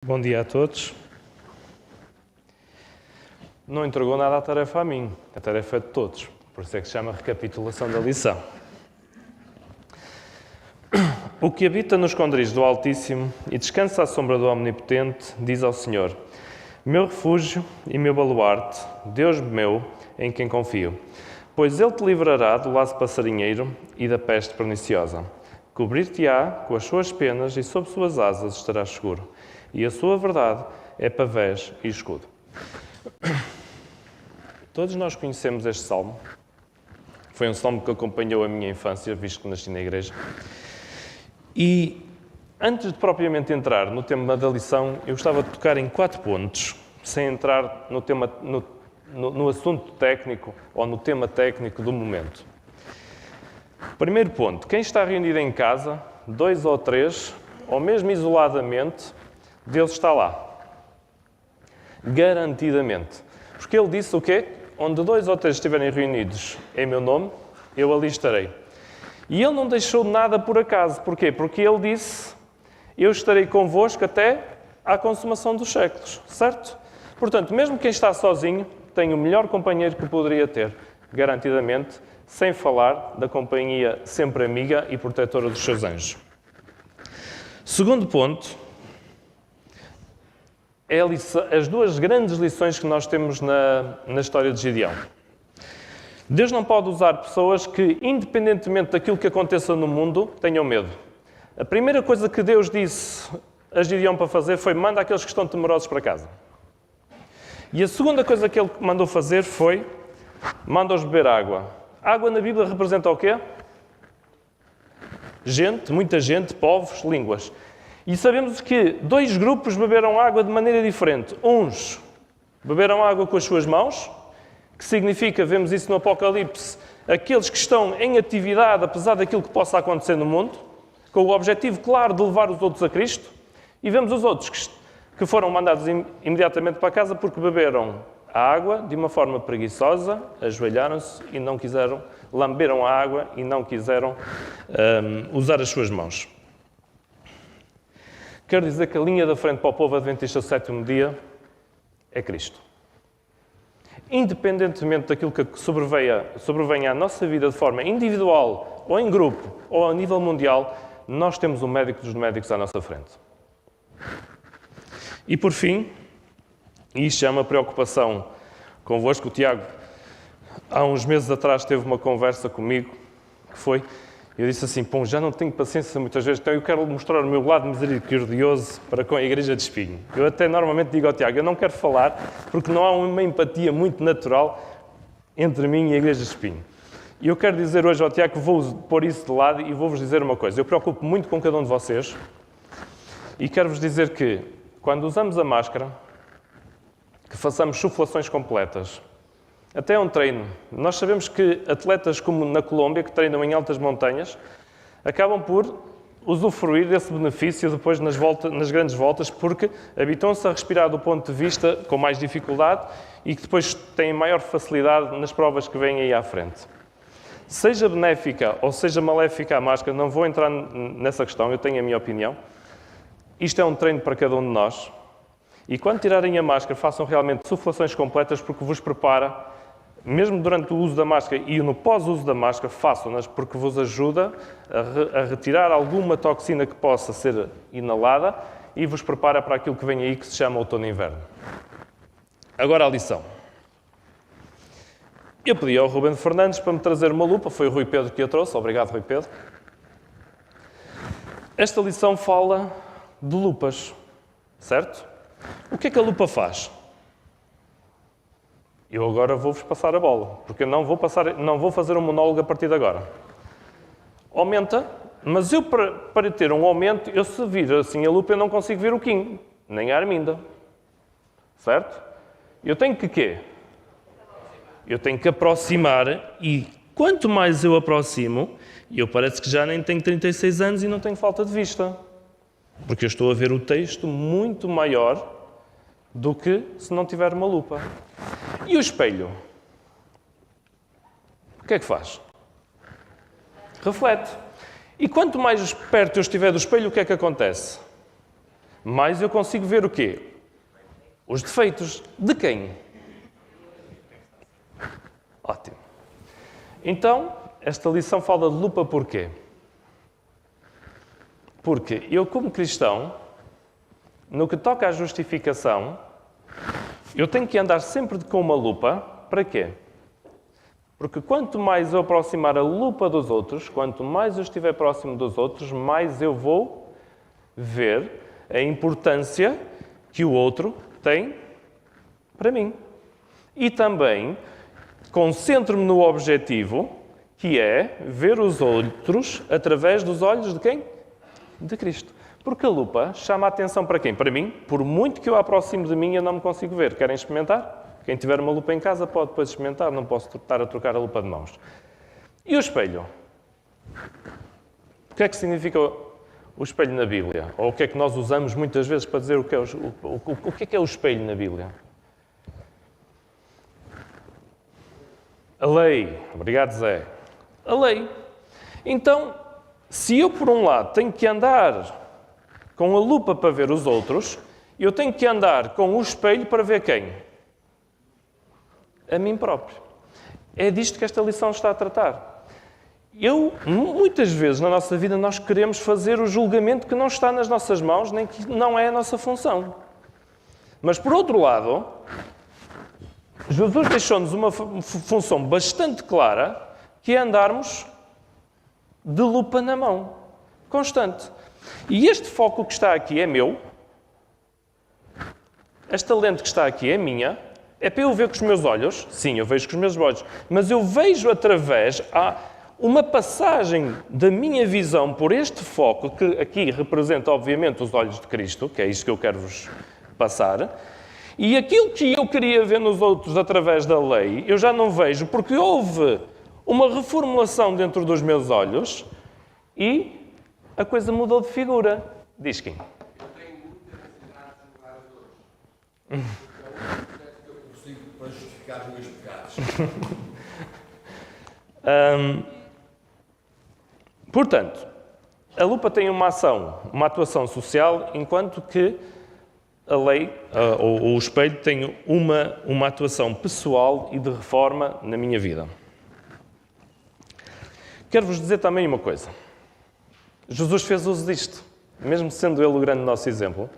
Bom dia a todos. Não entregou nada a tarefa a mim, a tarefa é de todos, por isso é que se chama recapitulação da lição. O que habita no esconderijo do Altíssimo e descansa à sombra do Omnipotente, diz ao Senhor: meu refúgio e meu baluarte, Deus meu, em quem confio. Pois Ele te livrará do laço passarinheiro e da peste perniciosa. Cobrir-te-á com as suas penas e sob suas asas estarás seguro. E a sua verdade é pavés e escudo. Todos nós conhecemos este salmo. Foi um salmo que acompanhou a minha infância, visto que nasci na igreja. E antes de propriamente entrar no tema da lição, eu gostava de tocar em 4 pontos, sem entrar no tema, no assunto técnico ou no tema técnico do momento. Primeiro ponto: quem está reunido em casa, 2 ou 3, ou mesmo isoladamente, Deus está lá. Garantidamente. Porque Ele disse o quê? Onde 2 ou 3 estiverem reunidos em meu nome, eu ali estarei. E Ele não deixou nada por acaso. Porquê? Porque Ele disse: eu estarei convosco até à consumação dos séculos. Certo? Portanto, mesmo quem está sozinho, tem o melhor companheiro que poderia ter. Garantidamente, sem falar da companhia sempre amiga e protetora dos seus anjos. Segundo ponto, é as 2 grandes lições que nós temos na história de Gideão. Deus não pode usar pessoas que, independentemente daquilo que aconteça no mundo, tenham medo. A primeira coisa que Deus disse a Gideão para fazer foi: manda aqueles que estão temerosos para casa. E a segunda coisa que ele mandou fazer foi: manda-os beber água. Água na Bíblia representa o quê? Gente, muita gente, povos, línguas. E sabemos que 2 grupos beberam água de maneira diferente. Uns beberam água com as suas mãos, que significa, vemos isso no Apocalipse, aqueles que estão em atividade, apesar daquilo que possa acontecer no mundo, com o objetivo claro de levar os outros a Cristo. E vemos os outros que foram mandados imediatamente para casa porque beberam a água de uma forma preguiçosa, ajoelharam-se e não quiseram, lamberam a água e não quiseram usar as suas mãos. Quero dizer que a linha da frente para o povo adventista do 7º dia é Cristo. Independentemente daquilo que sobrevenha à nossa vida de forma individual, ou em grupo, ou a nível mundial, nós temos o médico dos médicos à nossa frente. E por fim, e isto é uma preocupação convosco, o Tiago, há uns meses atrás teve uma conversa comigo, que foi: eu disse assim: pô, já não tenho paciência muitas vezes, então eu quero mostrar o meu lado misericordioso para com a Igreja de Espinho. Eu até normalmente digo ao Tiago: eu não quero falar, porque não há uma empatia muito natural entre mim e a Igreja de Espinho. E eu quero dizer hoje ao Tiago que vou pôr isso de lado e vou-vos dizer uma coisa. Eu preocupo muito com cada um de vocês e quero-vos dizer que, quando usamos a máscara, que façamos suflações completas. Até um treino. Nós sabemos que atletas como na Colômbia, que treinam em altas montanhas, acabam por usufruir desse benefício depois nas grandes voltas, porque habituam-se a respirar do ponto de vista com mais dificuldade e que depois têm maior facilidade nas provas que vêm aí à frente. Seja benéfica ou seja maléfica a máscara, não vou entrar nessa questão, eu tenho a minha opinião. Isto é um treino para cada um de nós. E quando tirarem a máscara, façam realmente suflações completas, porque vos prepara, mesmo durante o uso da máscara e no pós-uso da máscara, façam-nas, porque vos ajuda a retirar alguma toxina que possa ser inalada e vos prepara para aquilo que vem aí, que se chama outono e inverno. Agora a lição. Eu pedi ao Ruben Fernandes para me trazer uma lupa, foi o Rui Pedro que a trouxe, obrigado Rui Pedro. Esta lição fala de lupas, certo? O que é que a lupa faz? Eu agora vou-vos passar a bola, porque eu não vou fazer um monólogo a partir de agora. Aumenta, mas eu para ter um aumento, eu se vir assim a lupa, eu não consigo ver o Kim, nem a Arminda. Certo? Eu tenho que quê? Eu tenho que aproximar, e quanto mais eu aproximo, eu parece que já nem tenho 36 anos e não tenho falta de vista. Porque eu estou a ver o texto muito maior do que se não tiver uma lupa. E o espelho? O que é que faz? Reflete. E quanto mais perto eu estiver do espelho, o que é que acontece? mais eu consigo ver o quê? Os defeitos. De quem? Ótimo. Então, esta lição fala de lupa porquê? Porque eu, como cristão, no que toca à justificação, eu tenho que andar sempre com uma lupa. Para quê? Porque quanto mais eu aproximar a lupa dos outros, quanto mais eu estiver próximo dos outros, mais eu vou ver a importância que o outro tem para mim. E também concentro-me no objetivo, que é ver os outros através dos olhos de quem? De Cristo. Porque a lupa chama a atenção para quem? Para mim. Por muito que eu aproxime de mim, eu não me consigo ver. Querem experimentar? Quem tiver uma lupa em casa pode depois experimentar. Não posso estar a trocar a lupa de mãos. E o espelho? O que é que significa o espelho na Bíblia? Ou o que é que nós usamos muitas vezes para dizer o que é o espelho na Bíblia? A lei. Obrigado, Zé. A lei. Então, se eu, por um lado, tenho que andar com a lupa para ver os outros, eu tenho que andar com o espelho para ver quem? A mim próprio. É disto que esta lição está a tratar. Muitas vezes na nossa vida, nós queremos fazer o julgamento que não está nas nossas mãos, nem que não é a nossa função. Mas, por outro lado, Jesus deixou-nos uma função bastante clara, que é andarmos de lupa na mão, constante. E este foco que está aqui é meu, esta lente que está aqui é minha, é para eu ver com os meus olhos, sim, eu vejo com os meus olhos, mas eu vejo através, há uma passagem da minha visão por este foco, que aqui representa obviamente os olhos de Cristo, que é isto que eu quero vos passar, e aquilo que eu queria ver nos outros através da lei, eu já não vejo, porque houve uma reformulação dentro dos meus olhos e a coisa mudou de figura. Diz quem? Eu tenho muita necessidade de julgar os outros. Então, é que eu consigo para justificar os meus pecados. Portanto, a lupa tem uma atuação social, enquanto que a lei, ou o espelho, tem uma atuação pessoal e de reforma na minha vida. Quero-vos dizer também uma coisa. Jesus fez uso disto, mesmo sendo ele o grande nosso exemplo.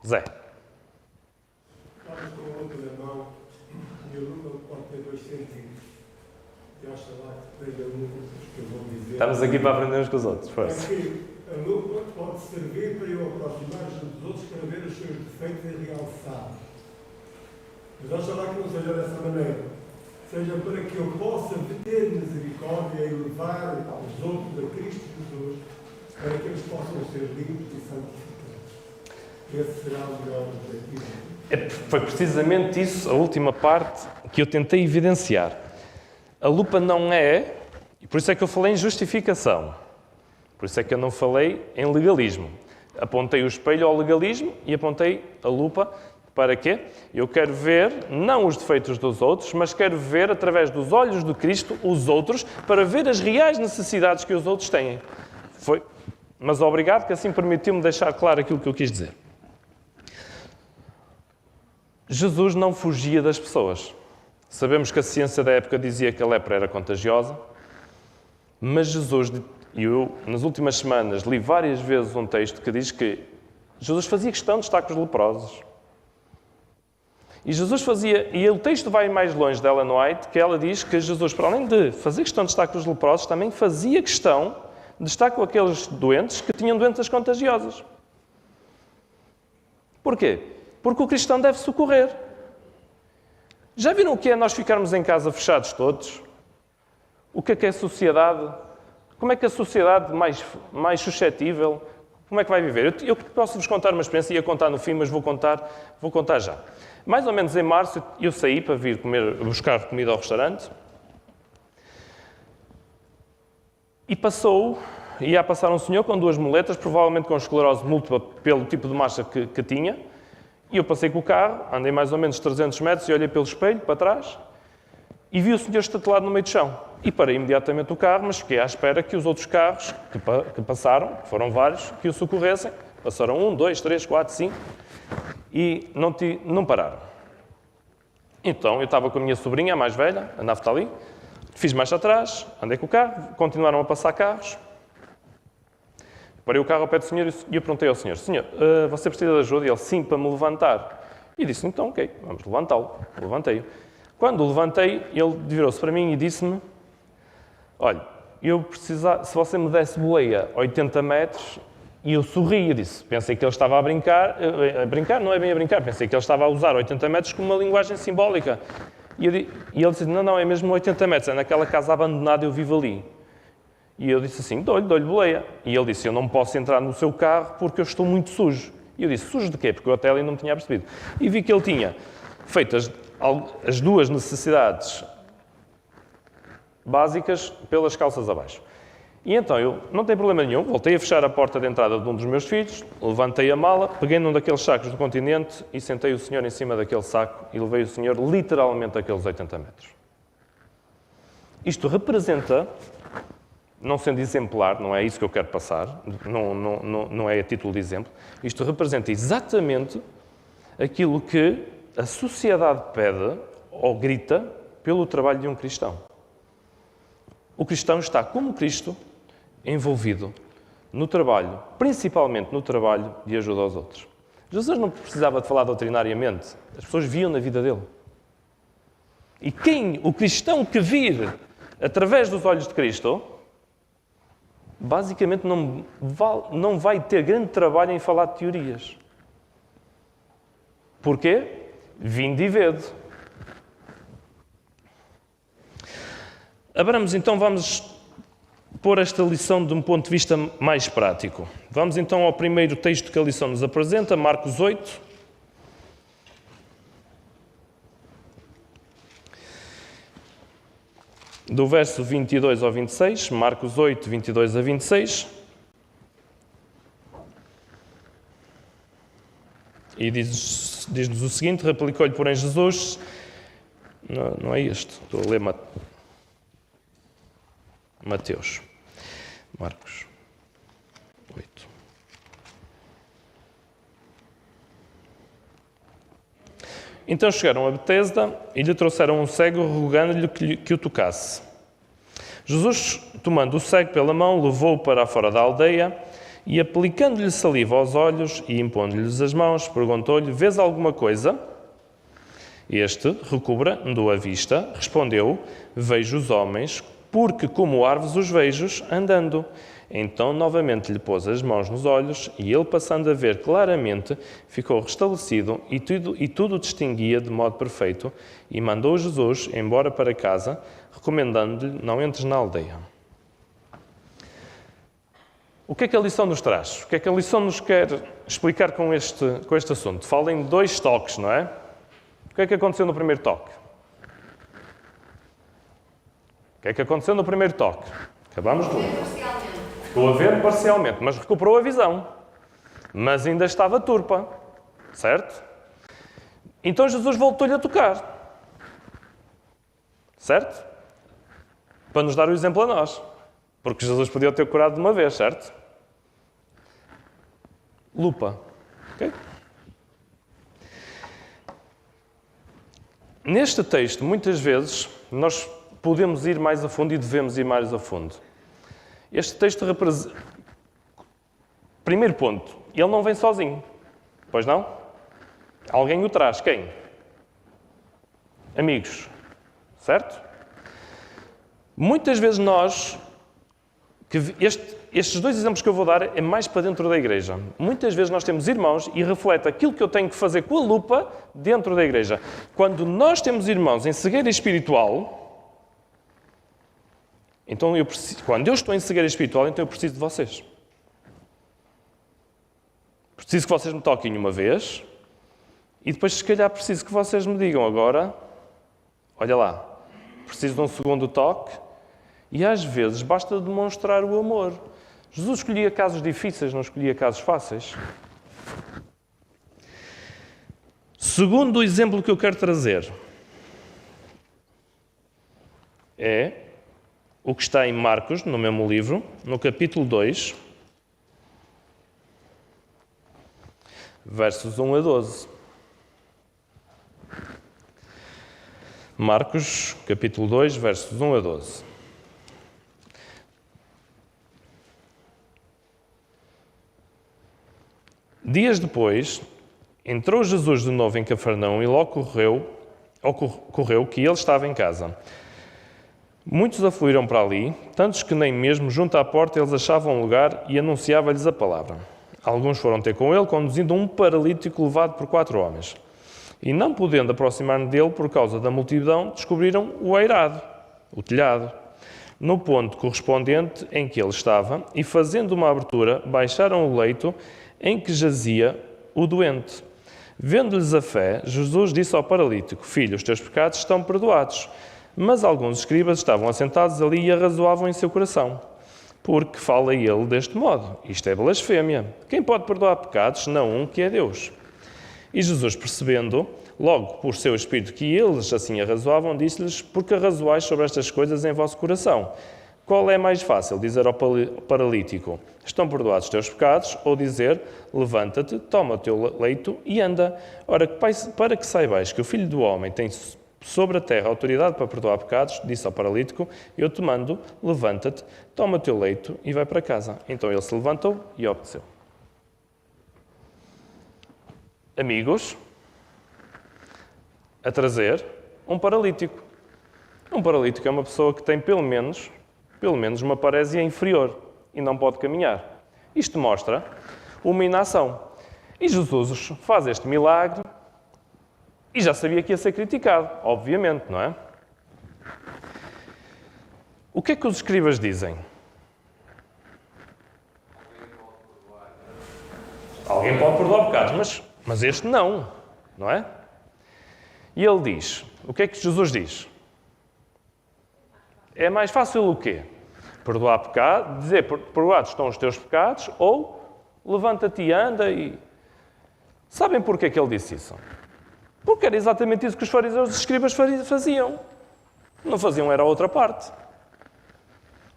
Zé. Estamos com a lupa na mão e a lupa pode ter dois sentidos. Eu acho lá que veja lupas que eu vou dizer. Estamos aqui para aprender uns com os outros, força. É que a lupa pode servir para eu aproximar dos outros para ver os seus defeitos e realçar. Mas acho lá que não seja dessa maneira. Seja para que eu possa ter misericórdia e levar aos outros a Cristo Jesus, para que eles possam ser limpos e santificados. Esse será o melhor objetivo. Foi precisamente isso, a última parte, que eu tentei evidenciar. A lupa não é, e por isso é que eu falei em justificação, por isso é que eu não falei em legalismo. Apontei o espelho ao legalismo e apontei a lupa para quê? Eu quero ver, não os defeitos dos outros, mas quero ver, através dos olhos de Cristo, os outros, para ver as reais necessidades que os outros têm. Mas obrigado, que assim permitiu-me deixar claro aquilo que eu quis dizer. Jesus não fugia das pessoas. Sabemos que a ciência da época dizia que a lepra era contagiosa, mas Jesus, e eu nas últimas semanas li várias vezes um texto que diz que Jesus fazia questão de estar com os leprosos. E Jesus fazia, e o texto vai mais longe de Ellen White, que ela diz que Jesus, para além de fazer questão de estar com os leprosos, também fazia questão de estar com aqueles doentes que tinham doenças contagiosas. Porquê? Porque o cristão deve socorrer. Já viram o que é nós ficarmos em casa fechados todos? O que é a sociedade? Como é que a sociedade mais suscetível, como é que vai viver? Eu posso-vos contar uma experiência, ia contar no fim, mas vou contar já. Mais ou menos em março, eu saí para vir buscar comida ao restaurante e ia a passar um senhor com duas muletas, provavelmente com esclerose múltipla pelo tipo de marcha que tinha, e eu passei com o carro, andei mais ou menos 300 metros e olhei pelo espelho, para trás, e vi o senhor estatelado no meio do chão. E parei imediatamente o carro, mas fiquei à espera que os outros carros que passaram, que foram vários, que o socorressem, Passaram 1, 2, 3, 4, 5 e não pararam. Então, eu estava com a minha sobrinha, a mais velha, a Naftali, fiz marcha atrás, andei com o carro, continuaram a passar carros. Parei o carro ao pé do senhor e eu perguntei ao senhor, senhor, você precisa de ajuda? E ele, sim, para me levantar. E disse, então, ok, vamos levantá-lo. Levantei-o. Quando o levantei, ele virou-se para mim e disse-me, olha, eu precisava, se você me desse boleia a 80 metros, e eu sorri, eu disse, pensei que ele estava a brincar não é bem a brincar, pensei que ele estava a usar 80 metros como uma linguagem simbólica. E ele disse, não, é mesmo 80 metros, é naquela casa abandonada, eu vivo ali. E eu disse assim, dou-lhe boleia. E ele disse, eu não posso entrar no seu carro porque eu estou muito sujo. E eu disse, sujo de quê? Porque eu até ali não tinha percebido. E vi que ele tinha feito as duas necessidades básicas pelas calças abaixo. E então eu, não tem problema nenhum, voltei a fechar a porta de entrada de um dos meus filhos, levantei a mala, peguei num daqueles sacos do Continente e sentei o senhor em cima daquele saco e levei o senhor literalmente aqueles 80 metros. Isto representa, não sendo exemplar, não é isso que eu quero passar, não é a título de exemplo, isto representa exatamente aquilo que a sociedade pede ou grita pelo trabalho de um cristão. O cristão está, como Cristo, envolvido no trabalho, principalmente no trabalho de ajuda aos outros. Jesus não precisava de falar doutrinariamente, as pessoas viam na vida dele. E o cristão que vir através dos olhos de Cristo, basicamente não vai ter grande trabalho em falar de teorias. Porquê? Vinde e vede. Abramos, então, vamos pôr esta lição de um ponto de vista mais prático. Vamos, então, ao primeiro texto que a lição nos apresenta, Marcos 8. Do verso 22 ao 26, Marcos 8, 22 a 26. E diz-nos o seguinte, replicou-lhe, porém, Jesus... Não é este, estou a ler Mateus. Marcos 8. Então chegaram a Betesda e lhe trouxeram um cego, rogando-lhe que o tocasse. Jesus, tomando o cego pela mão, levou-o para fora da aldeia e, aplicando-lhe saliva aos olhos e impondo-lhes as mãos, perguntou-lhe, vês alguma coisa? Este, recobrando a vista, respondeu, vejo os homens, porque como árvores os vejo andando. Então novamente lhe pôs as mãos nos olhos e ele, passando a ver claramente, ficou restabelecido e tudo distinguia de modo perfeito e mandou Jesus embora para casa, recomendando-lhe, não entres na aldeia. O que é que a lição nos traz? O que é que a lição nos quer explicar com este assunto? Fala em 2 toques, não é? O que é que aconteceu no primeiro toque? O que é que aconteceu no primeiro toque? Acabamos de ver. Ficou a ver parcialmente, mas recuperou a visão. Mas ainda estava turpa. Certo? Então Jesus voltou-lhe a tocar. Certo? Para nos dar o exemplo a nós. Porque Jesus podia ter curado de uma vez, certo? Lupa. Ok? Neste texto, muitas vezes, nós podemos ir mais a fundo e devemos ir mais a fundo. Este texto representa... Primeiro ponto, ele não vem sozinho. Pois não? Alguém o traz. Quem? Amigos. Certo? Muitas vezes nós... Estes 2 exemplos que eu vou dar é mais para dentro da igreja. Muitas vezes nós temos irmãos e reflete aquilo que eu tenho que fazer com a lupa dentro da igreja. Quando nós temos irmãos em cegueira espiritual... Então, quando eu estou em cegueira espiritual, então eu preciso de vocês. Preciso que vocês me toquem uma vez e depois, se calhar, preciso que vocês me digam agora, olha lá, preciso de um segundo toque e às vezes basta demonstrar o amor. Jesus escolhia casos difíceis, não escolhia casos fáceis. Segundo exemplo que eu quero trazer é o que está em Marcos, no mesmo livro, no capítulo 2. versos 1 a 12. Marcos, capítulo 2, versos 1 a 12. Dias depois, entrou Jesus de novo em Cafarnaum e logo ocorreu que ele estava em casa. Muitos afluíram para ali, tantos que nem mesmo junto à porta eles achavam um lugar e anunciava-lhes a palavra. Alguns foram ter com ele, conduzindo um paralítico levado por 4 homens. E não podendo aproximar dele por causa da multidão, descobriram o eirado, o telhado, no ponto correspondente em que ele estava, e fazendo uma abertura, baixaram o leito em que jazia o doente. Vendo-lhes a fé, Jesus disse ao paralítico: Filho, os teus pecados estão perdoados. Mas alguns escribas estavam assentados ali e arrazoavam em seu coração. Porque fala ele deste modo: isto é blasfémia. Quem pode perdoar pecados, senão um que é Deus? E Jesus, percebendo, logo por seu espírito que eles assim arrazoavam, disse-lhes: Porque arrazoais sobre estas coisas em vosso coração? Qual é mais fácil, dizer ao paralítico: estão perdoados os teus pecados, ou dizer: levanta-te, toma o teu leito e anda? Ora, para que saibais que o Filho do Homem tem sobre a terra autoridade para perdoar pecados, disse ao paralítico: eu te mando, levanta-te, toma o teu leito e vai para casa. Então ele se levantou e obedeceu. Amigos, a trazer um paralítico. Um paralítico é uma pessoa que tem pelo menos uma parésia inferior e não pode caminhar. Isto mostra uma inação. E Jesus faz este milagre e já sabia que ia ser criticado, obviamente, não é? O que é que os escribas dizem? Alguém pode perdoar pecados, mas este não é? E ele diz, o que é que Jesus diz? É mais fácil o quê? Perdoar pecado, dizer perdoados estão os teus pecados, ou levanta-te e anda e... Sabem porquê é que ele disse isso? Porque era exatamente isso que os fariseus e os escribas faziam. Não faziam, era a outra parte.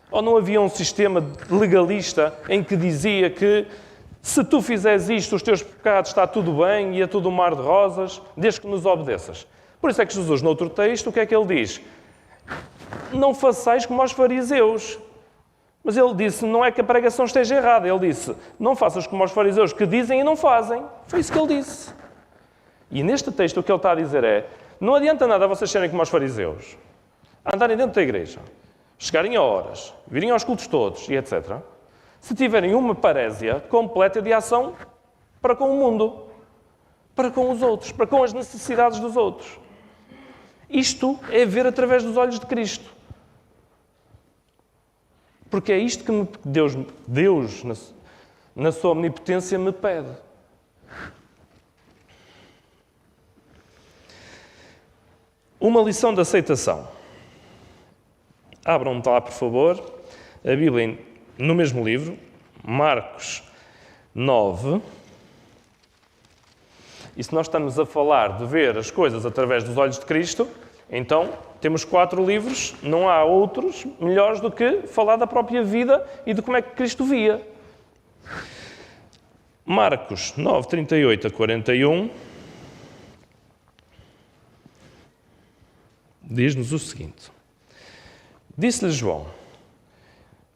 Ou não havia um sistema legalista em que dizia que se tu fizeres isto, os teus pecados está tudo bem e é tudo um mar de rosas, desde que nos obedeças. Por isso é que Jesus, noutro texto, o que é que ele diz? Não façais como aos fariseus. Mas ele disse, não é que a pregação esteja errada. Ele disse, não faças como aos fariseus que dizem e não fazem. Foi isso que ele disse. E neste texto o que ele está a dizer é, não adianta nada vocês serem como aos fariseus, andarem dentro da igreja, chegarem a horas, virem aos cultos todos e etc., se tiverem uma parésia completa de ação para com o mundo, para com os outros, para com as necessidades dos outros. Isto é ver através dos olhos de Cristo. Porque é isto que Deus na sua omnipotência, me pede. Uma lição de aceitação. Abram lá, por favor, a Bíblia no mesmo livro, Marcos 9. E se nós estamos a falar de ver as coisas através dos olhos de Cristo, então temos 4 livros, não há outros melhores do que falar da própria vida e de como é que Cristo via. Marcos 9, 38 a 41, diz-nos o seguinte. Disse-lhe João,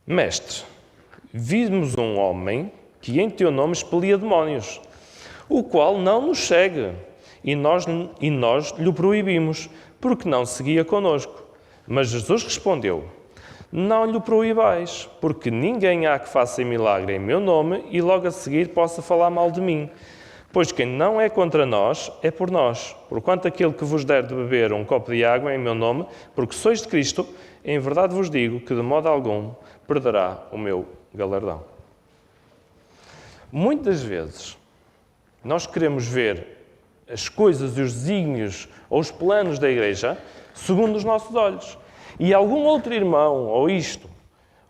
Mestre, vimos um homem que em teu nome expelia demónios, o qual não nos segue, e nós lhe proibimos, porque não seguia conosco. Mas Jesus respondeu, não lhe proibais, porque ninguém há que faça milagre em meu nome e logo a seguir possa falar mal de mim. Pois quem não é contra nós, é por nós. Porquanto aquele que vos der de beber um copo de água em meu nome, porque sois de Cristo, em verdade vos digo que de modo algum perderá o meu galardão. Muitas vezes nós queremos ver as coisas e os desígnios ou os planos da igreja segundo os nossos olhos. E algum outro irmão, ou isto,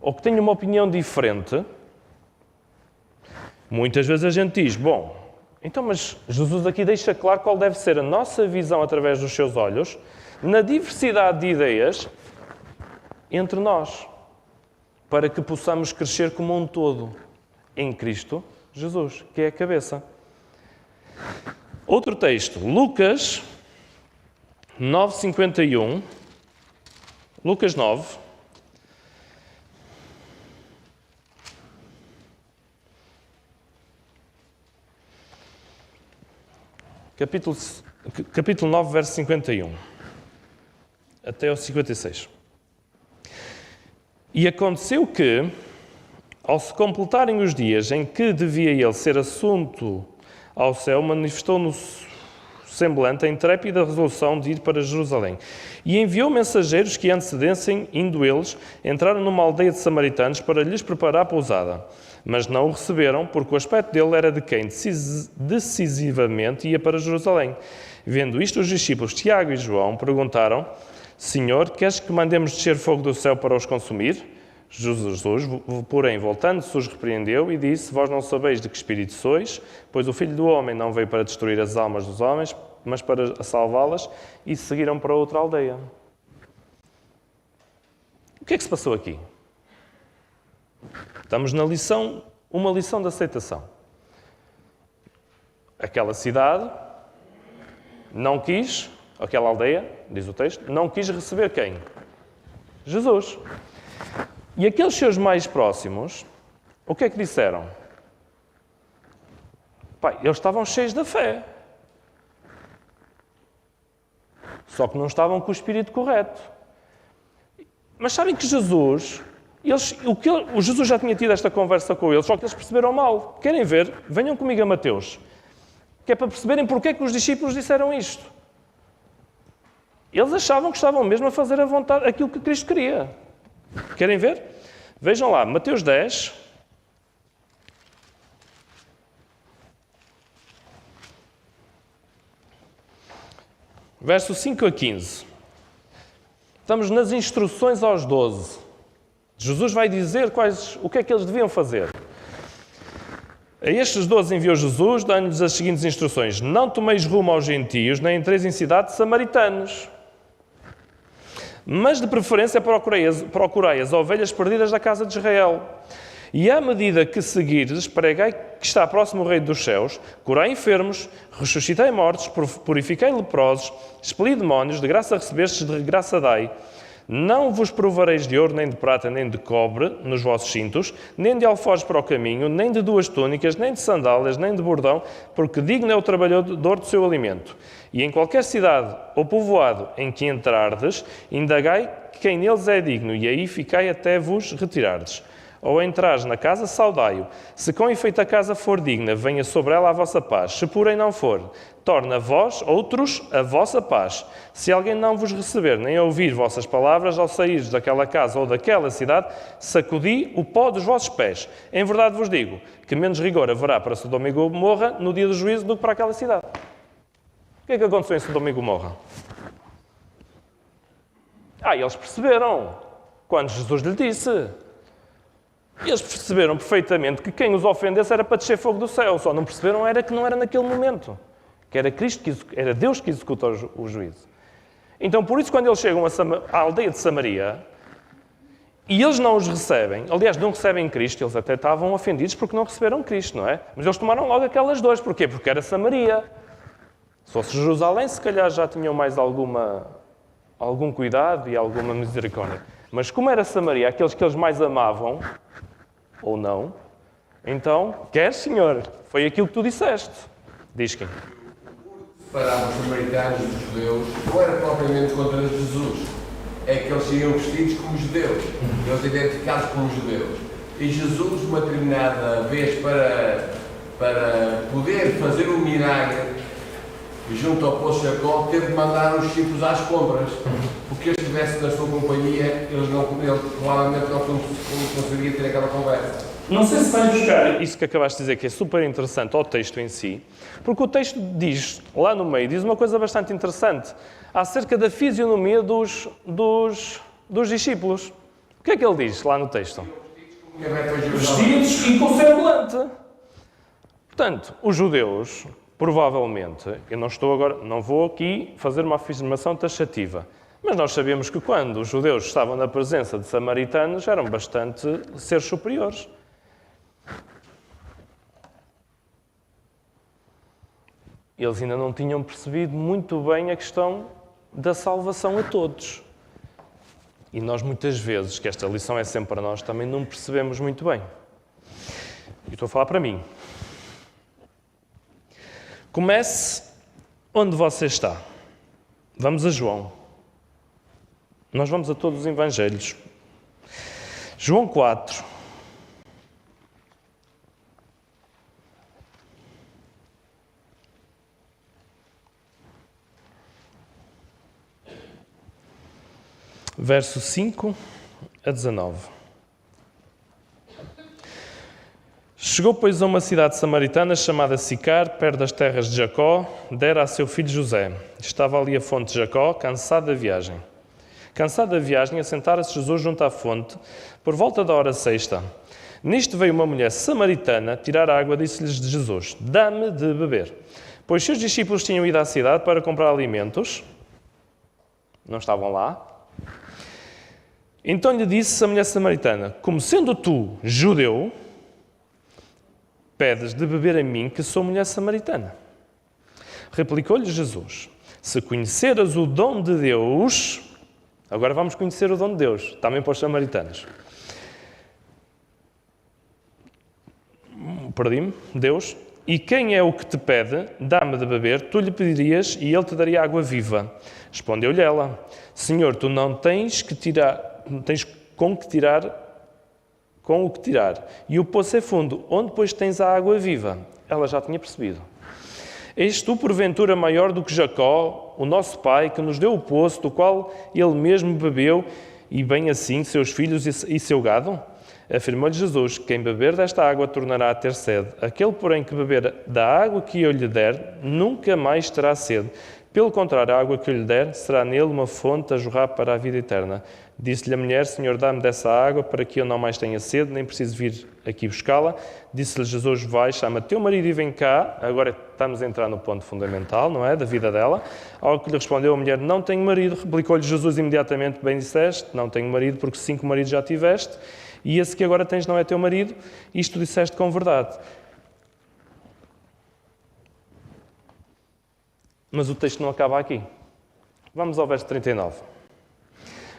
ou que tenha uma opinião diferente, muitas vezes a gente diz, bom, então, mas Jesus aqui deixa claro qual deve ser a nossa visão através dos seus olhos, na diversidade de ideias entre nós, para que possamos crescer como um todo em Cristo Jesus, que é a cabeça. Outro texto, Lucas 9:51. Lucas 9. Capítulo 9, verso 51. Até ao 56. E aconteceu que, ao se completarem os dias em que devia ele ser assunto ao céu, manifestou no semblante a intrépida resolução de ir para Jerusalém. E enviou mensageiros que antecedessem, indo eles, entraram numa aldeia de samaritanos para lhes preparar a pousada. Mas não o receberam, porque o aspecto dele era de quem decisivamente ia para Jerusalém. Vendo isto, os discípulos Tiago e João perguntaram: Senhor, queres que mandemos descer fogo do céu para os consumir? Jesus, porém, voltando-se, os repreendeu e disse: Vós não sabeis de que espírito sois, pois o Filho do Homem não veio para destruir as almas dos homens, mas para salvá-las, e seguiram para outra aldeia. O que é que se passou aqui? Estamos na lição, uma lição de aceitação. Aquela cidade não quis, aquela aldeia, diz o texto, não quis receber quem? Jesus. E aqueles seus mais próximos, o que é que disseram? Pai, eles estavam cheios da fé. Só que não estavam com o espírito correto. Mas sabem que Jesus, Jesus já tinha tido esta conversa com eles, só que eles perceberam mal. Querem ver? Venham comigo a Mateus. Que é para perceberem porque é que os discípulos disseram isto. Eles achavam que estavam mesmo a fazer a vontade, aquilo que Cristo queria. Querem ver? Vejam lá, Mateus 10. Verso 5 a 15. Estamos nas instruções aos 12. Jesus vai dizer o que é que eles deviam fazer. A estes 12 enviou Jesus, dando-lhes as seguintes instruções: Não tomeis rumo aos gentios, nem entreis em cidade de samaritanos. Mas de preferência procurai as ovelhas perdidas da casa de Israel. E à medida que seguires, pregai que está próximo o reino dos céus, curai enfermos, ressuscitai mortos, purificai leprosos, expeli demónios, de graça recebestes, de graça dai. Não vos provareis de ouro, nem de prata, nem de cobre nos vossos cintos, nem de alforjes para o caminho, nem de 2 túnicas, nem de sandálias, nem de bordão, porque digno é o trabalhador do seu alimento. E em qualquer cidade ou povoado em que entrardes, indagai quem neles é digno, e aí ficai até vos retirardes. Ou entrares na casa, saudai-o. Se com efeito a casa for digna, venha sobre ela a vossa paz. Se porém não for, torna vós, outros, a vossa paz. Se alguém não vos receber, nem ouvir vossas palavras, ao saíres daquela casa ou daquela cidade, sacudi o pó dos vossos pés. Em verdade vos digo, que menos rigor haverá para Sodoma e Gomorra no dia do juízo do que para aquela cidade. O que é que aconteceu em Sodoma e Gomorra? Eles perceberam quando Jesus lhe disse. Eles perceberam perfeitamente que quem os ofendesse era para descer fogo do céu. Só não perceberam era que não era naquele momento. Que era era Deus que executa o juízo. Então, por isso, quando eles chegam à aldeia de Samaria, e eles não os recebem, aliás, não recebem Cristo, eles até estavam ofendidos porque não receberam Cristo, não é? Mas eles tomaram logo aquelas 2. Porquê? Porque era Samaria. Se fosse Jerusalém, se calhar já tinham mais algum cuidado e alguma misericórdia. Mas como era Samaria, aqueles que eles mais amavam, ou não, então, queres, Senhor? Foi aquilo que tu disseste. Diz quem? Separava os samaritanos dos judeus, não era propriamente contra Jesus. É que eles iam vestidos como judeus. Eles identificados como judeus. E Jesus, uma determinada vez, para poder fazer um milagre, junto ao poço de Jacó, teve de mandar os discípulos às compras, porque eles estivessem na sua companhia, ele provavelmente não conseguiria ter aquela conversa. Não sei se vais buscar isso que acabaste de dizer, que é super interessante, ao texto em si, porque o texto diz, lá no meio, diz uma coisa bastante interessante, acerca da fisionomia dos discípulos. O que é que ele diz lá no texto? Vestidos e com semblante. Portanto, os judeus, provavelmente, eu não vou aqui fazer uma afirmação taxativa, mas nós sabemos que quando os judeus estavam na presença de samaritanos, eram bastante seres superiores. Eles ainda não tinham percebido muito bem a questão da salvação a todos. E nós muitas vezes, que esta lição é sempre para nós, também não percebemos muito bem. E estou a falar para mim. Comece onde você está. Vamos a João. Nós vamos a todos os evangelhos. João 4. Verso 5 a 19. Chegou, pois, a uma cidade samaritana chamada Sicar, perto das terras de Jacó, dera a seu filho José. Estava ali a fonte de Jacó, cansado da viagem. Cansado da viagem, assentara-se Jesus junto à fonte, por volta da hora sexta. Nisto veio uma mulher samaritana tirar água, disse-lhes de Jesus: dá-me de beber. Pois seus discípulos tinham ido à cidade para comprar alimentos. Não estavam lá. Então lhe disse a mulher samaritana: como sendo tu judeu, pedes de beber a mim, que sou mulher samaritana. Replicou-lhe Jesus: se conheceras o dom de Deus... Agora vamos conhecer o dom de Deus, também para os samaritanos. Perdi-me. Deus. E quem é o que te pede, dá-me de beber, tu lhe pedirias e ele te daria água viva. Respondeu-lhe ela: Senhor, tu não tens que tirar, com o que tirar. E o poço é fundo, onde pois tens a água viva? Ela já tinha percebido. És tu, porventura, maior do que Jacó, o nosso pai, que nos deu o poço, do qual ele mesmo bebeu, e bem assim seus filhos e seu gado? Afirmou-lhe Jesus: quem beber desta água tornará a ter sede. Aquele, porém, que beber da água que eu lhe der, nunca mais terá sede. Pelo contrário, a água que eu lhe der será nele uma fonte a jorrar para a vida eterna. Disse-lhe a mulher: Senhor, dá-me dessa água para que eu não mais tenha sede, nem preciso vir aqui buscá-la. Disse-lhe Jesus: vai, chama teu marido e vem cá. Agora estamos a entrar no ponto fundamental, não é? Da vida dela. Ao que lhe respondeu a mulher: não tenho marido. Replicou-lhe Jesus imediatamente: bem disseste, não tenho marido, porque 5 maridos já tiveste, e esse que agora tens não é teu marido. Isto disseste com verdade. Mas o texto não acaba aqui. Vamos ao verso 39.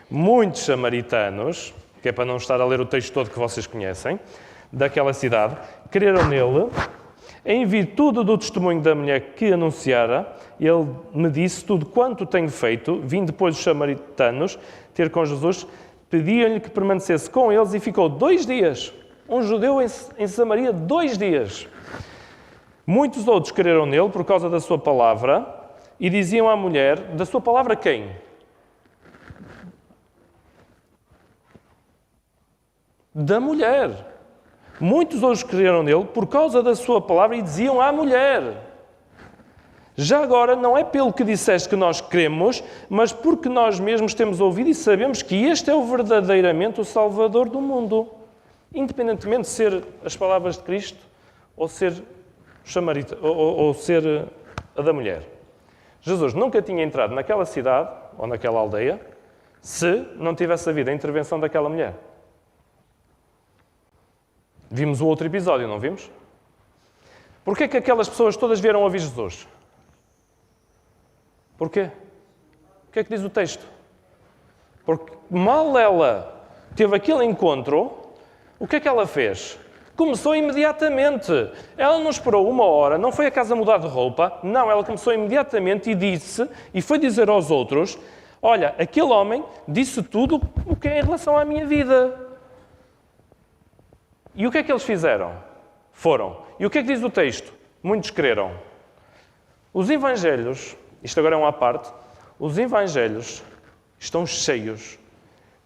Muitos samaritanos, que é para não estar a ler o texto todo que vocês conhecem, daquela cidade, creram nele, em virtude do testemunho da mulher que anunciara. Ele me disse: tudo quanto tenho feito. Vim depois os samaritanos ter com Jesus, pediam-lhe que permanecesse com eles e ficou 2 dias. Um judeu em Samaria, 2 dias. Muitos outros creram nele por causa da sua palavra e diziam à mulher: da sua palavra quem? Da mulher. Muitos outros creram nele por causa da sua palavra e diziam à mulher: já agora não é pelo que disseste que nós cremos, mas porque nós mesmos temos ouvido e sabemos que este é verdadeiramente o Salvador do mundo. Independentemente de ser as palavras de Cristo ou ser ou ser a da mulher. Jesus nunca tinha entrado naquela cidade ou naquela aldeia se não tivesse havido a intervenção daquela mulher. Vimos o outro episódio, não vimos? Porquê é que aquelas pessoas todas vieram ouvir Jesus? Porquê? O que é que diz o texto? Porque mal ela teve aquele encontro, o que é que ela fez? Começou imediatamente. Ela não esperou 1 hora, não foi a casa mudar de roupa. Não, ela começou imediatamente e disse, e foi dizer aos outros: olha, aquele homem disse tudo o que é em relação à minha vida. E o que é que eles fizeram? Foram. E o que é que diz o texto? Muitos creram. Os evangelhos, isto agora é uma parte, os evangelhos estão cheios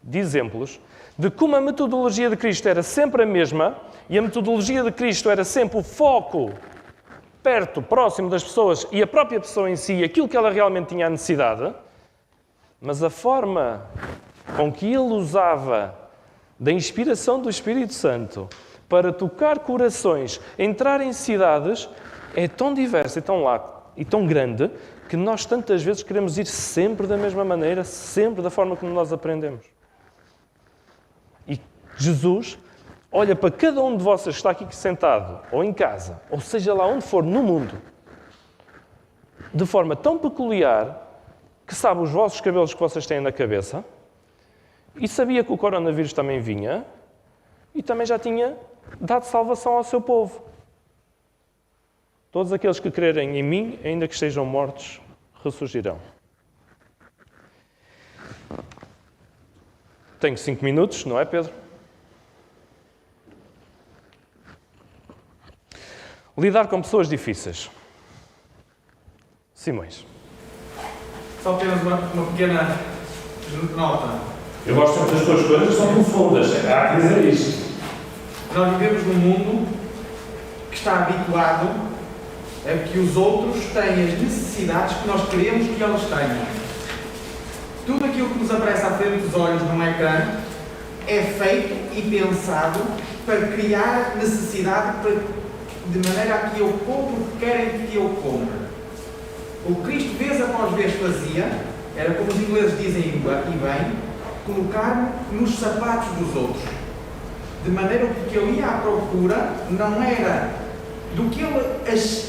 de exemplos de como a metodologia de Cristo era sempre a mesma e a metodologia de Cristo era sempre o foco perto, próximo das pessoas e a própria pessoa em si, aquilo que ela realmente tinha a necessidade, mas a forma com que ele usava da inspiração do Espírito Santo para tocar corações, entrar em cidades, é tão diversa e tão larga e tão grande que nós tantas vezes queremos ir sempre da mesma maneira, sempre da forma como nós aprendemos. E Jesus olha para cada um de vocês que está aqui sentado, ou em casa, ou seja lá onde for no mundo, de forma tão peculiar que sabe os vossos cabelos que vocês têm na cabeça e sabia que o coronavírus também vinha e também já tinha dado salvação ao seu povo. Todos aqueles que crerem em mim, ainda que estejam mortos, ressurgirão. Tenho 5 minutos, não é, Pedro? Lidar com pessoas difíceis. Simões. Só apenas uma pequena nota. Eu gosto sempre das tuas coisas, são profundas. Há que dizer isto. Nós vivemos num mundo que está habituado a que os outros têm as necessidades que nós queremos que eles tenham. Tudo aquilo que nos aparece à frente dos olhos num ecrã é feito e pensado para criar necessidade de maneira a que eu compre o que querem que eu compre. O que Cristo vez após vez fazia era, como os ingleses dizem e bem, colocar-me nos sapatos dos outros. De maneira que o que ele ia à procura não era do que ele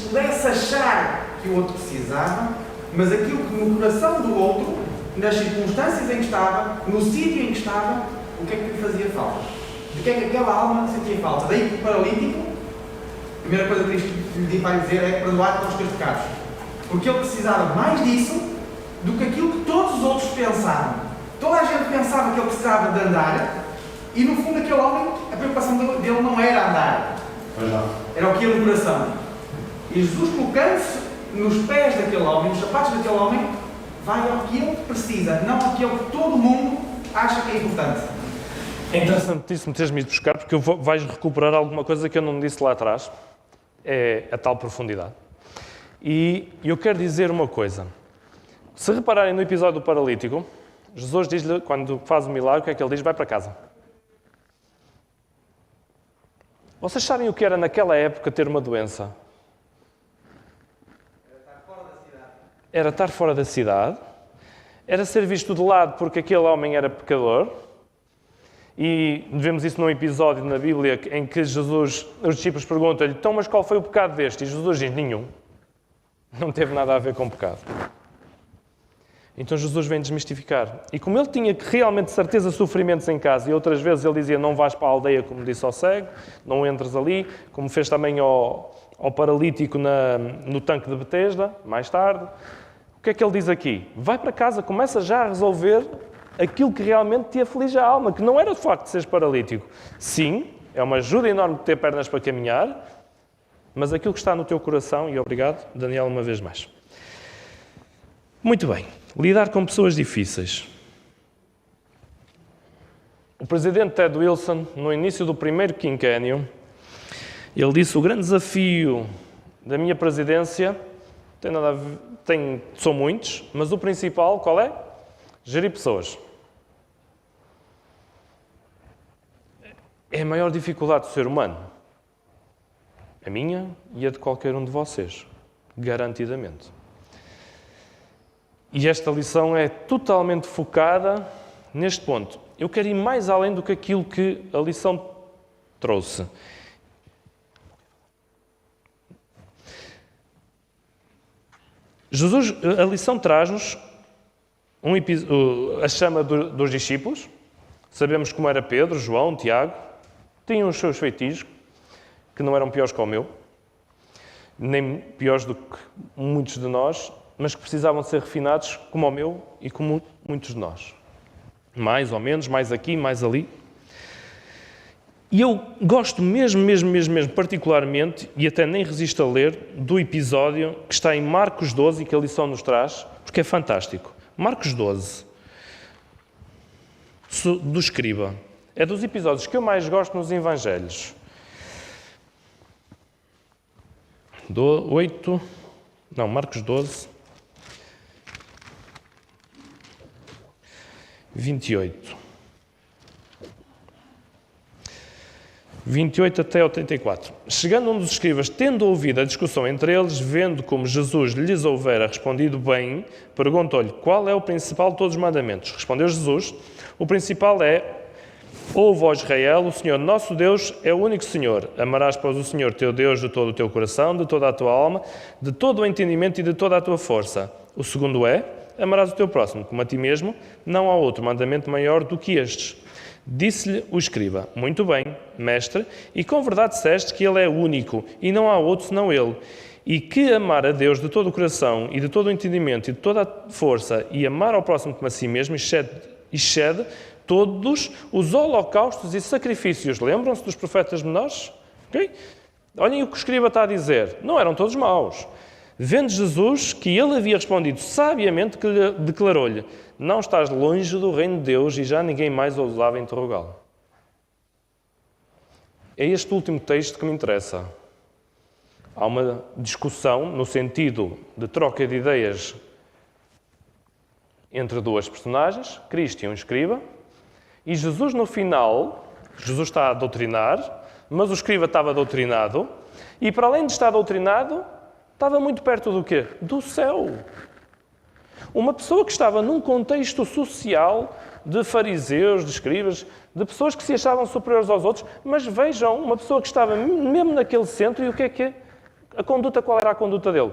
pudesse achar que o outro precisava, mas aquilo que no coração do outro, nas circunstâncias em que estava, no sítio em que estava, o que é que lhe fazia falta? De que é que aquela alma sentia falta? Daí que o paralítico, a primeira coisa que Cristo lhe vai dizer é perdoar os teus pecados. Porque ele precisava mais disso do que aquilo que todos os outros pensavam. Toda a gente pensava que ele precisava de andar e, no fundo, aquele homem, a preocupação dele não era andar. Era o que ia no coração. E Jesus, colocando-se nos pés daquele homem, nos sapatos daquele homem, vai ao que ele precisa, não aquilo que todo mundo acha que é importante. É interessantíssimo teres-me ido buscar, porque vais recuperar alguma coisa que eu não disse lá atrás. É a tal profundidade. E eu quero dizer uma coisa. Se repararem no episódio do paralítico, Jesus diz-lhe, quando faz o milagre, o que é que ele diz? Vai para casa. Vocês sabem o que era naquela época ter uma doença? Era estar fora da cidade. Era ser visto de lado porque aquele homem era pecador. E vemos isso num episódio na Bíblia em que Jesus, os discípulos perguntam-lhe, então, mas qual foi o pecado deste? E Jesus diz, nenhum. Não teve nada a ver com pecado. Então Jesus vem desmistificar. E como ele tinha realmente certeza de sofrimentos em casa, e outras vezes ele dizia, não vais para a aldeia, como disse ao cego, não entres ali, como fez também ao paralítico no tanque de Betesda, mais tarde. O que é que ele diz aqui? Vai para casa, começa já a resolver aquilo que realmente te aflige a alma, que não era o facto de seres paralítico. Sim, é uma ajuda enorme ter pernas para caminhar, mas aquilo que está no teu coração, e obrigado, Daniel, uma vez mais. Muito bem, lidar com pessoas difíceis. O presidente Ted Wilson, no início do primeiro quinquênio, ele disse, o grande desafio da minha presidência, são muitos, mas o principal, qual é? Gerir pessoas. É a maior dificuldade do ser humano. A minha e a de qualquer um de vocês. Garantidamente. E esta lição é totalmente focada neste ponto. Eu quero ir mais além do que aquilo que a lição trouxe. Jesus, a lição traz-nos a chama dos discípulos. Sabemos como era Pedro, João, Tiago. Tinham os seus feitiços, que não eram piores que o meu, nem piores do que muitos de nós, mas que precisavam ser refinados como o meu e como muitos de nós. Mais ou menos, mais aqui, mais ali. E eu gosto mesmo, particularmente, e até nem resisto a ler, do episódio que está em Marcos 12, que a lição nos traz, porque é fantástico. Marcos 12, do escriba. É dos episódios que eu mais gosto nos Evangelhos. 8, Marcos 12, 28. 28 até 84. Chegando um dos escribas, tendo ouvido a discussão entre eles, vendo como Jesus lhes houvera respondido bem, perguntou-lhe qual é o principal de todos os mandamentos. Respondeu Jesus, o principal é Ouve, ó Israel, o Senhor nosso Deus é o único Senhor. Amarás, pois, o Senhor teu Deus de todo o teu coração, de toda a tua alma, de todo o entendimento e de toda a tua força. O segundo é, amarás o teu próximo como a ti mesmo. Não há outro mandamento maior do que estes. Disse-lhe o escriba: muito bem, mestre, e com verdade disseste que ele é único, e não há outro senão ele. E que amar a Deus de todo o coração, e de todo o entendimento, e de toda a força, e amar ao próximo como a si mesmo, excede todos os holocaustos e sacrifícios. Lembram-se dos profetas menores? Okay? Olhem o que o escriba está a dizer. Não eram todos maus. Vendo Jesus que ele havia respondido sabiamente, que lhe declarou-lhe: não estás longe do reino de Deus, e já ninguém mais ousava interrogá-lo. É este último texto que me interessa. Há uma discussão no sentido de troca de ideias entre duas personagens, Cristo e um escriba, e Jesus no final, Jesus está a doutrinar, mas o escriba estava doutrinado, e para além de estar doutrinado, estava muito perto do quê? Do céu. Uma pessoa que estava num contexto social de fariseus, de escribas, de pessoas que se achavam superiores aos outros, mas vejam, uma pessoa que estava mesmo naquele centro, e o que é a conduta, qual era a conduta dele?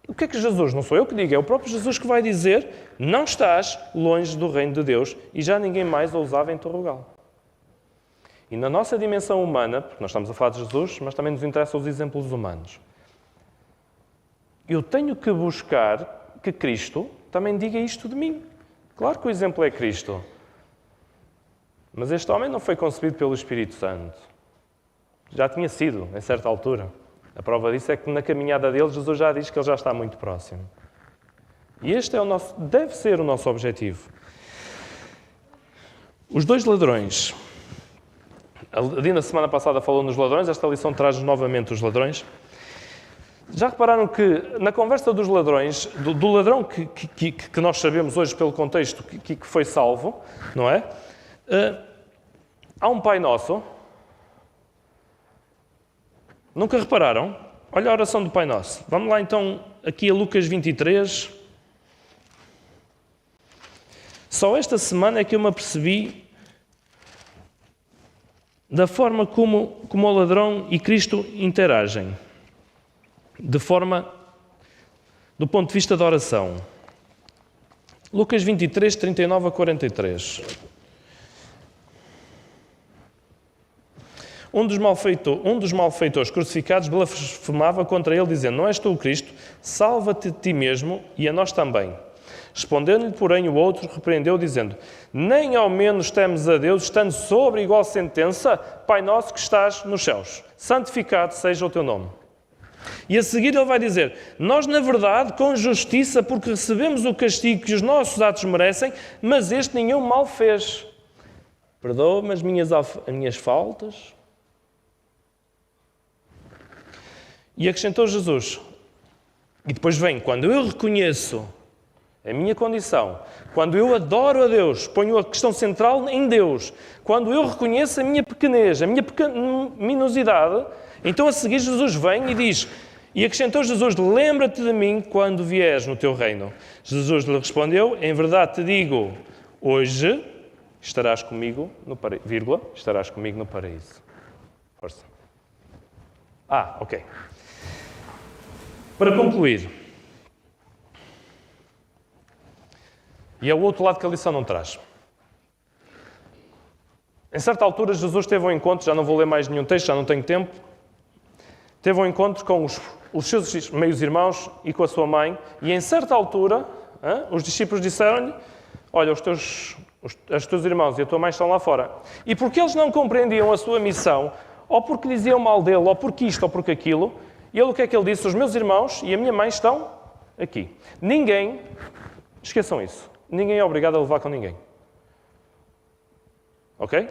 O que é que Jesus, não sou eu que digo, é o próprio Jesus que vai dizer: não estás longe do reino de Deus, e já ninguém mais ousava interrogá-lo. E na nossa dimensão humana, porque nós estamos a falar de Jesus, mas também nos interessam os exemplos humanos, eu tenho que buscar que Cristo também diga isto de mim. Claro que o exemplo é Cristo, mas este homem não foi concebido pelo Espírito Santo. Já tinha sido, em certa altura. A prova disso é que na caminhada dele, Jesus já diz que ele já está muito próximo. E este é o nosso, deve ser o nosso objetivo. Os dois ladrões. A Dina, semana passada, falou nos ladrões. Esta lição traz novamente os ladrões. Já repararam que na conversa dos ladrões, do ladrão que nós sabemos hoje pelo contexto que foi salvo, não é? Há um Pai Nosso. Nunca repararam? Olha a oração do Pai Nosso. Vamos lá então aqui a Lucas 23. Só esta semana é que eu me apercebi da forma como o ladrão e Cristo interagem. De forma, do ponto de vista da oração. Lucas 23, 39 a 43. Um dos malfeitores crucificados blasfemava contra ele, dizendo: não és tu o Cristo? Salva-te de ti mesmo e a nós também. Respondendo-lhe, porém, o outro repreendeu, dizendo: nem ao menos temes a Deus, estando sobre igual sentença? Pai nosso que estás nos céus, santificado seja o teu nome. E a seguir ele vai dizer: nós, na verdade, com justiça, porque recebemos o castigo que os nossos atos merecem, mas este nenhum mal fez. Perdoa-me as minhas faltas. E acrescentou Jesus. E depois vem: quando eu reconheço a minha condição, quando eu adoro a Deus, ponho a questão central em Deus, quando eu reconheço a minha pequenez, a minha pecaminosidade, então a seguir Jesus vem e diz: e acrescentou Jesus: lembra-te de mim quando vieres no teu reino. Jesus lhe respondeu: em verdade te digo, hoje estarás comigo no paraíso, estarás comigo no paraíso. Força. Ok. Para concluir, e é o outro lado que a lição não traz. Em certa altura, Jesus teve um encontro, já não vou ler mais nenhum texto, já não tenho tempo, teve um encontro com os seus meios irmãos e com a sua mãe, e em certa altura, os discípulos disseram-lhe: olha, os teus irmãos e a tua mãe estão lá fora. E porque eles não compreendiam a sua missão, ou porque diziam mal dele, ou porque isto, ou porque aquilo, e ele, o que é que ele disse? Os meus irmãos e a minha mãe estão aqui. Ninguém, esqueçam isso, ninguém é obrigado a levar com ninguém. Ok?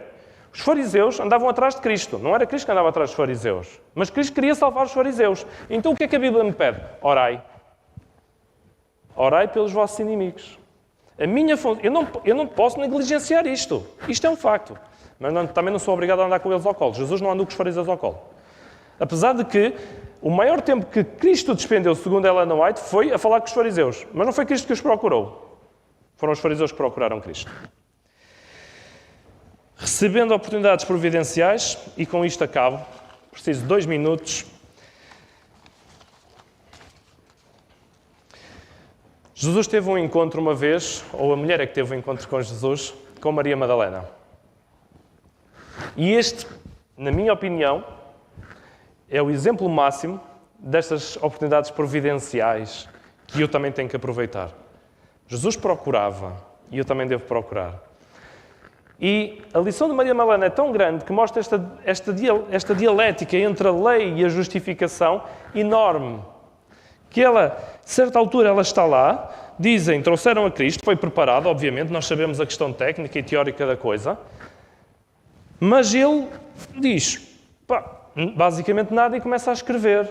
Os fariseus andavam atrás de Cristo. Não era Cristo que andava atrás dos fariseus. Mas Cristo queria salvar os fariseus. Então o que é que a Bíblia me pede? Orai. Orai pelos vossos inimigos. Eu não posso negligenciar isto. Isto é um facto. Mas também não sou obrigado a andar com eles ao colo. Jesus não andou com os fariseus ao colo. Apesar de que o maior tempo que Cristo despendeu, segundo Ellen White, foi a falar com os fariseus. Mas não foi Cristo que os procurou. Foram os fariseus que procuraram Cristo. Recebendo oportunidades providenciais, e com isto acabo, preciso de 2 minutos. Jesus teve um encontro uma vez, ou a mulher é que teve um encontro com Jesus, com Maria Madalena. E este, na minha opinião, é o exemplo máximo destas oportunidades providenciais que eu também tenho que aproveitar. Jesus procurava, e eu também devo procurar. E a lição de Maria Madalena é tão grande que mostra esta dialética entre a lei e a justificação enorme. Que ela, a certa altura, ela está lá, dizem, trouxeram a Cristo, foi preparado, obviamente, nós sabemos a questão técnica e teórica da coisa, mas ele diz, basicamente nada, e começa a escrever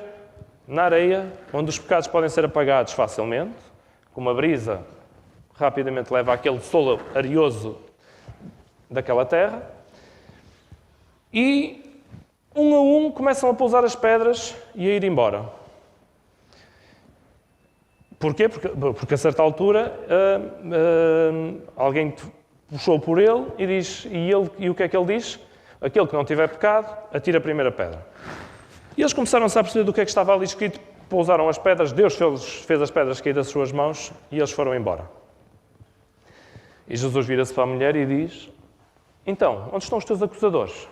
na areia, onde os pecados podem ser apagados facilmente, com uma brisa rapidamente leva aquele solo areoso daquela terra, e um a um começam a pousar as pedras e a ir embora. Porquê? Porque a certa altura alguém puxou por ele e diz, e o que é que ele diz? Aquele que não tiver pecado, atira a primeira pedra. E eles começaram-se a perceber do que é que estava ali escrito, pousaram as pedras, Deus fez as pedras cair das suas mãos e eles foram embora. E Jesus vira-se para a mulher e diz, então, onde estão os teus acusadores?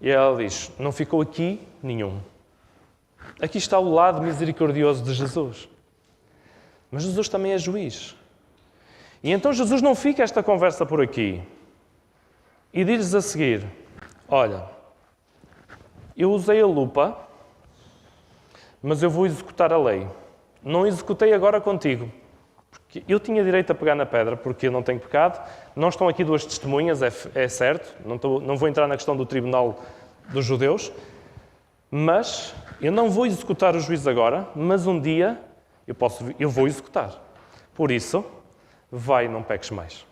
E ela diz, não ficou aqui nenhum. Aqui está o lado misericordioso de Jesus. Mas Jesus também é juiz. E então Jesus não fica esta conversa por aqui. E diz-lhes a seguir, olha, eu usei a lupa, mas eu vou executar a lei. Não executei agora contigo. Porque eu tinha direito a pegar na pedra, porque eu não tenho pecado. Não estão aqui 2 testemunhas, é certo. Não vou entrar na questão do tribunal dos judeus. Mas eu não vou executar o juízo agora, mas um dia eu vou executar. Por isso, vai e não peques mais.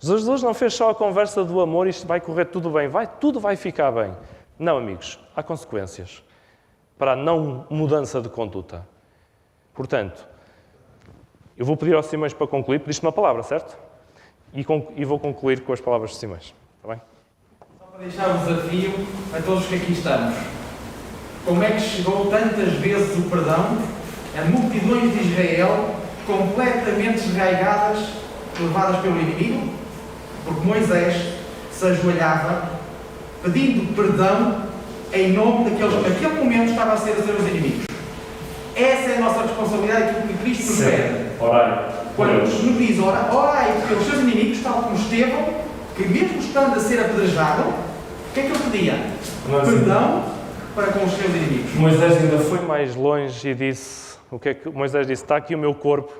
Jesus não fez só a conversa do amor, isto vai correr tudo bem, tudo vai ficar bem. Não, amigos, há consequências para a não mudança de conduta. Portanto, eu vou pedir ao Simões para concluir, pediste uma palavra, certo? E vou concluir com as palavras de Simões. Está bem? Só para deixar o desafio a todos que aqui estamos. Como é que chegou tantas vezes o perdão a multidões de Israel completamente desraigadas, levadas pelo inimigo? Porque Moisés se ajoelhava pedindo perdão em nome daqueles que naquele momento estavam a ser os inimigos. Essa é a nossa responsabilidade, aquilo que Cristo nos pede. Quando nos diz, orai pelos seus inimigos, tal como Estevão, que mesmo estando a ser apedrejado, o que é que ele pedia? Perdão para com os seus inimigos. Moisés ainda foi mais longe e disse, o que é que Moisés disse? Está aqui o meu corpo,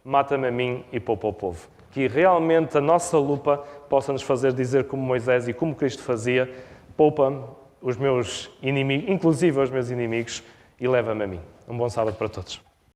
mata-me a mim e poupa o povo. Que realmente a nossa lupa possa nos fazer dizer como Moisés e como Cristo fazia, poupa-me os meus inimigos, inclusive os meus inimigos, e leva-me a mim. Um bom sábado para todos.